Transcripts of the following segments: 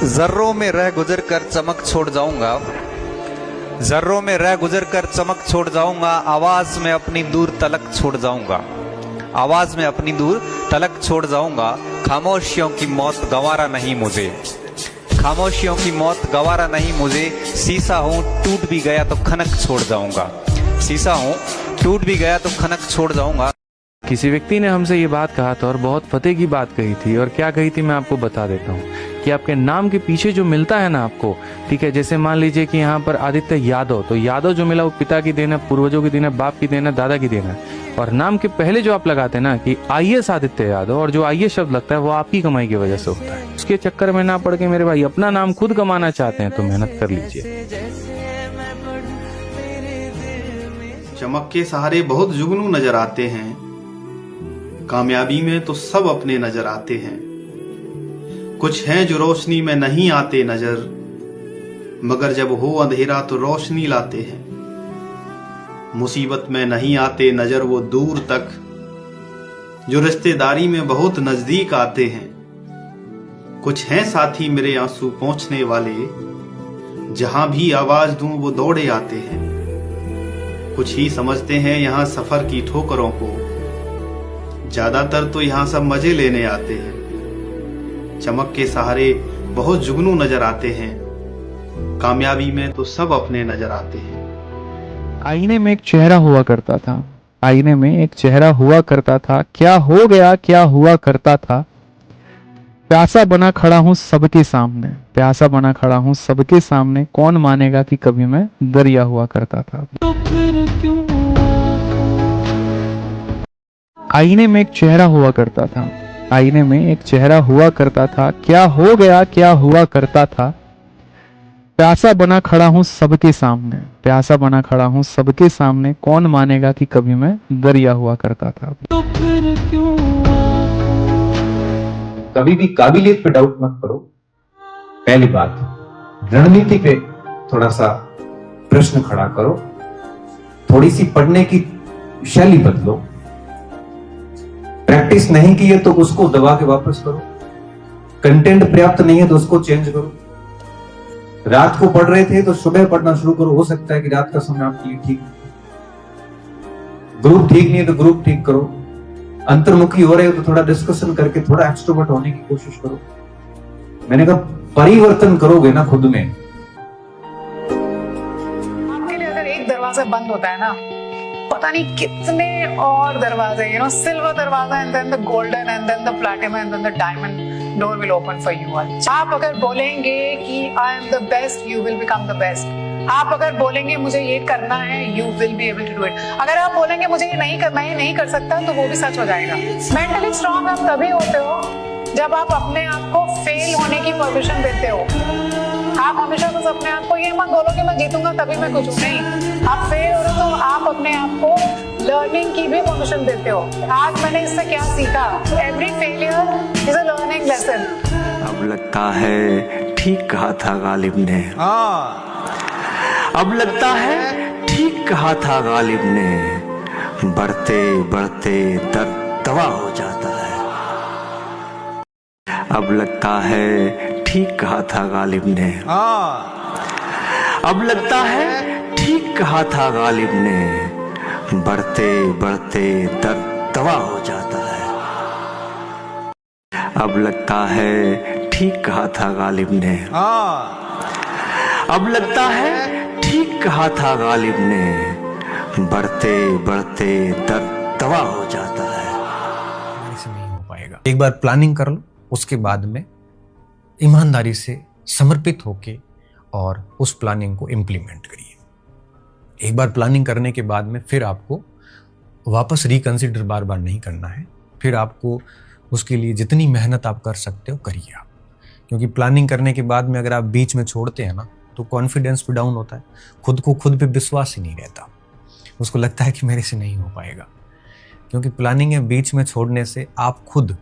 जर्रों में रह गुजर कर चमक छोड़ जाऊंगा, जर्रों में रह गुजर कर चमक छोड़ जाऊंगा, आवाज में अपनी दूर तलक छोड़ जाऊंगा, आवाज में अपनी दूर तलक छोड़ जाऊंगा। खामोशियों की मौत गवारा नहीं मुझे, खामोशियों की मौत गवारा नहीं मुझे। शीशा हूं टूट भी गया तो खनक छोड़ जाऊंगा, शीशा हूं टूट भी गया तो खनक छोड़ जाऊंगा। किसी व्यक्ति ने हमसे ये बात कहा था और बहुत फतेह की बात कही थी, और क्या कही थी मैं आपको बता देता हूँ कि आपके नाम के पीछे जो मिलता है ना आपको, ठीक है, जैसे मान लीजिए कि यहाँ पर आदित्य यादव, तो यादव जो मिला वो पिता की देन है, पूर्वजों की देन है, बाप की देन है, दादा की देन है। और नाम के पहले जो आप लगाते हैं ना कि IAS आदित्य यादव, और जो IAS शब्द लगता है वो आपकी कमाई की वजह से होता है। उसके चक्कर में ना पड़ के मेरे भाई अपना नाम खुद कमाना चाहते हैं तो मेहनत कर लीजिए। चमक के सहारे बहुत जुगनू नजर आते हैं, कामयाबी में तो सब अपने नजर आते हैं। कुछ हैं जो रोशनी में नहीं आते नजर, मगर जब हो अंधेरा तो रोशनी लाते हैं। मुसीबत में नहीं आते नजर वो दूर तक, जो रिश्तेदारी में बहुत नजदीक आते हैं। कुछ हैं साथी मेरे आंसू पहुंचने वाले, जहां भी आवाज दूं वो दौड़े आते हैं। कुछ ही समझते हैं यहाँ सफर की ठोकरों को, ज्यादातर तो यहाँ सब मजे लेने आते हैं। चमक के सहारे बहुत जुगनू नजर आते हैं, कामयाबी में तो सब अपने नजर आते हैं। आईने में एक चेहरा हुआ करता था, आईने में एक चेहरा हुआ करता था, क्या हो गया क्या हुआ करता था। प्यासा बना खड़ा हूं सबके सामने, प्यासा बना खड़ा हूं सबके सामने, कौन मानेगा कि कभी मैं दरिया हुआ करता था। तो फिर क्यों? आईने में एक चेहरा हुआ करता था, आईने में एक चेहरा हुआ करता था, क्या हो गया क्या हुआ करता था। प्यासा बना खड़ा हूं सबके सामने, प्यासा बना खड़ा हूं सबके सामने, कौन मानेगा कि कभी मैं दरिया हुआ करता था। तो फिर क्यों? कभी भी काबिलियत पे डाउट मत करो। पहली बात, रणनीति पे थोड़ा सा प्रश्न खड़ा करो, थोड़ी सी पढ़ने की शैली बदलो। प्रैक्टिस नहीं की है तो उसको दबा के वापस करो। कंटेंट पर्याप्त नहीं है तो उसको चेंज करो। रात को पढ़ रहे थे तो सुबह पढ़ना शुरू करो, हो सकता है कि रात का समय आपके लिए ठीक नहीं। ग्रुप ठीक नहीं है तो ग्रुप ठीक करो। अंतर्मुखी हो रहे हो तो थोड़ा डिस्कशन करके थोड़ा एक्सट्रोवर्ट होने की कोशिश करो। मैंने कहा परिवर्तन करोगे ना खुद में। आपके लिए अगर एक दरवाजा बंद होता है ना, पता नहीं कितने और दरवाजे, सिल्वर दरवाजा and then the golden and then the platinum and then the diamond door will open for you all. आप अगर बोलेंगे कि I am the best, you will become the best. आप अगर बोलेंगे मुझे ये करना है, you will be able to do it. अगर आप बोलेंगे मुझे ये नहीं करना, ये नहीं कर सकता, तो वो भी सच हो जाएगा। मेंटली स्ट्रांग आप तभी होते हो जब आप अपने आप को फेल होने की परमिशन देते हो। आप हमेशा बस अपने आप को ये मत बोलो कि मैं जीतूंगा तभी मैं कुछ हूं, नहीं। आप फेल हो रहे हो तो आप अपने आप को लर्निंग की भी परमिशन देते हो। आज मैंने इससे क्या सीखा, every failure is a learning lesson. अब लगता है ठीक कहा था गालिब ने, अब लगता है ठीक कहा था गालिब ने, बढ़ते बढ़ते दर्द दवा हो जाता है। अब लगता है ठीक कहा था गालिब ने, अब लगता है ठीक कहा था गालिब ने, बढ़ते बढ़ते दर्द दवा हो जाता है। अब लगता है ठीक कहा था गालिब ने, अब लगता है ठीक कहा था गालिब ने, बढ़ते बढ़ते दर्द दवा हो जाता है। से नहीं हो पाएगा। एक बार प्लानिंग कर लो, उसके बाद में ईमानदारी से समर्पित होके और उस प्लानिंग को इम्प्लीमेंट करिए। एक बार प्लानिंग करने के बाद में फिर आपको वापस रिकंसिडर बार बार नहीं करना है। फिर आपको उसके लिए जितनी मेहनत आप कर सकते हो करिए आप, क्योंकि प्लानिंग करने के बाद में अगर आप बीच में छोड़ते हैं ना तो कॉन्फिडेंस भी डाउन होता है, खुद को खुद पे विश्वास ही नहीं रहता, उसको लगता है कि मेरे से नहीं हो पाएगा। क्योंकि प्लानिंग में बीच में छोड़ने से आप खुद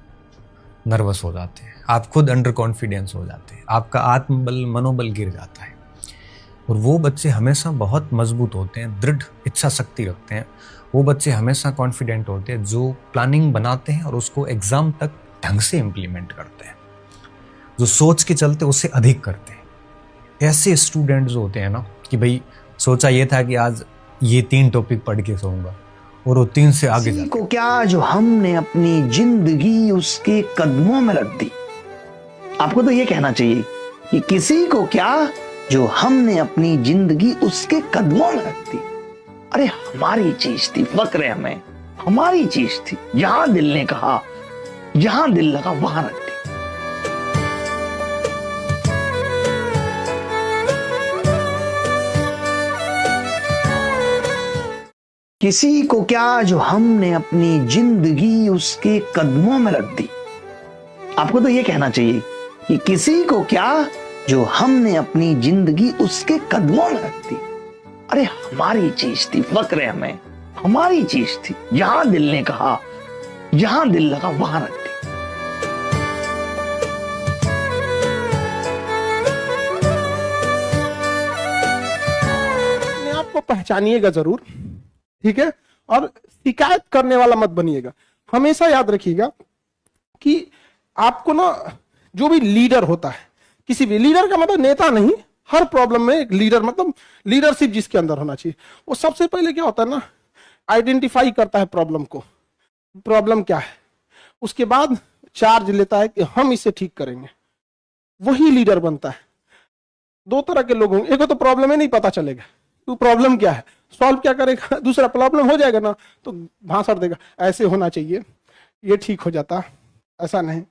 नर्वस हो जाते हैं, आप खुद अंडर कॉन्फिडेंस हो जाते हैं, आपका आत्मबल मनोबल गिर जाता है। और वो बच्चे हमेशा बहुत मजबूत होते हैं, दृढ़ इच्छा शक्ति रखते हैं। वो बच्चे हमेशा कॉन्फिडेंट होते हैं जो प्लानिंग बनाते हैं और उसको एग्जाम तक ढंग से इम्प्लीमेंट करते हैं। जो सोच के चलते उससे अधिक करते हैं। ऐसे स्टूडेंट जो होते हैं ना कि भाई सोचा ये था कि आज ये 3 टॉपिक पढ़ के सोऊंगा और वो 3 से आगे जाते को क्या जो हमने अपनी जिंदगी उसके कदमों में रख दी। आपको तो ये कहना चाहिए कि किसी को क्या जो हमने अपनी जिंदगी उसके कदमों में रख दी। अरे हमारी चीज थी, फक्र है हमें, हमारी चीज थी। जहां दिल ने कहा, जहां दिल लगा वहां रख दी। किसी को क्या जो हमने अपनी जिंदगी उसके कदमों में रख दी। आपको तो ये कहना चाहिए कि किसी को क्या जो हमने अपनी जिंदगी उसके कदमों में रख दी। अरे हमारी चीज थी, फक्र है हमें, हमारी चीज थी। जहां दिल ने कहा, जहां दिल लगा वहां रख दी। अपने आप को पहचानिएगा जरूर, ठीक है, और शिकायत करने वाला मत बनिएगा। हमेशा याद रखिएगा कि आपको ना जो भी लीडर होता है, किसी भी लीडर का मतलब नेता नहीं, हर प्रॉब्लम में एक लीडर मतलब लीडरशिप जिसके अंदर होना चाहिए, वो सबसे पहले क्या होता है ना, आइडेंटिफाई करता है प्रॉब्लम को, प्रॉब्लम क्या है, उसके बाद चार्ज लेता है कि हम इसे ठीक करेंगे, वही लीडर बनता है। 2 तरह के लोग होंगे, एक तो प्रॉब्लम ही नहीं पता चलेगा तो प्रॉब्लम क्या है, सॉल्व क्या करेगा, दूसरा प्रॉब्लम हो जाएगा ना तो भाषण देगा, ऐसे होना चाहिए, ये ठीक हो जाता, ऐसा नहीं।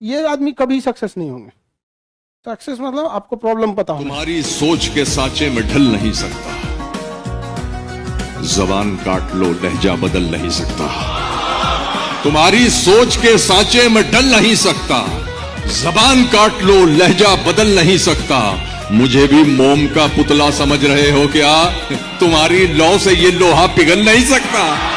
ये आदमी कभी सक्सेस नहीं होंगे। सक्सेस मतलब आपको प्रॉब्लम पता होगा। तुम्हारी सोच के सांचे में ढल नहीं सकता, जबान काट लो लहजा बदल नहीं सकता। तुम्हारी सोच के सांचे में ढल नहीं सकता, जबान काट लो लहजा बदल नहीं सकता। मुझे भी मोम का पुतला समझ रहे हो क्या? तुम्हारी लौ से ये लोहा पिघल नहीं सकता।